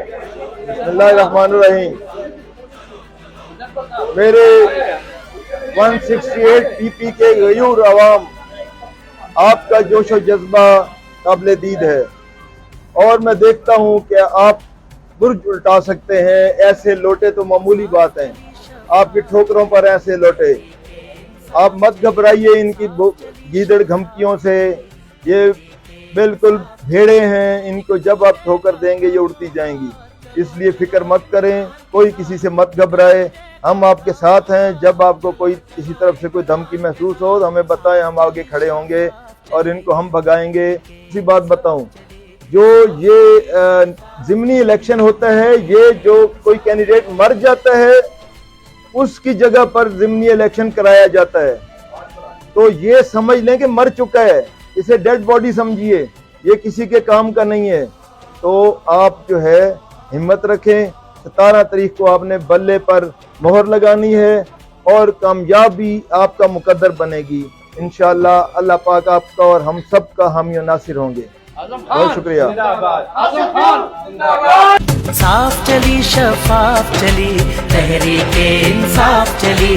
बिस्मिल्लाहिर्रहमानिर्रहीम। मेरे 168 PP के गयूर अवाम, आपका जोश और जज्बा काबिल दीद है और मैं देखता हूँ कि आप बुर्ज उल्टा सकते हैं। ऐसे लोटे तो मामूली बात है, आपकी ठोकरों पर ऐसे लोटे। आप मत घबराइए इनकी गीदड़ धमकियों से, ये बिल्कुल भेड़े हैं, इनको जब आप ठोकर देंगे ये उड़ती जाएंगी, इसलिए फिक्र मत करें, कोई किसी से मत घबराए। हम आपके साथ हैं। जब आपको कोई किसी तरफ से कोई धमकी महसूस हो तो हमें बताएं, हम आगे खड़े होंगे और इनको हम भगाएंगे। इसी बात बताऊं, जो ये ज़िमनी इलेक्शन होता है, ये जो कोई कैंडिडेट मर जाता है उसकी जगह पर ज़िमनी इलेक्शन कराया जाता है, तो ये समझ लें कि मर चुका है, इसे डेड बॉडी समझिए, ये किसी के काम का नहीं है। तो आप जो है हिम्मत रखें। 17 तारीख को आपने बल्ले पर मोहर लगानी है और कामयाबी आपका मुकद्दर बनेगी इंशाअल्लाह। अल्लाह पाक आपका और हम सब का हामी और नासिर होंगे। बहुत शुक्रिया। साफ चली शफाफ चली तहरीके इंसाफ चली।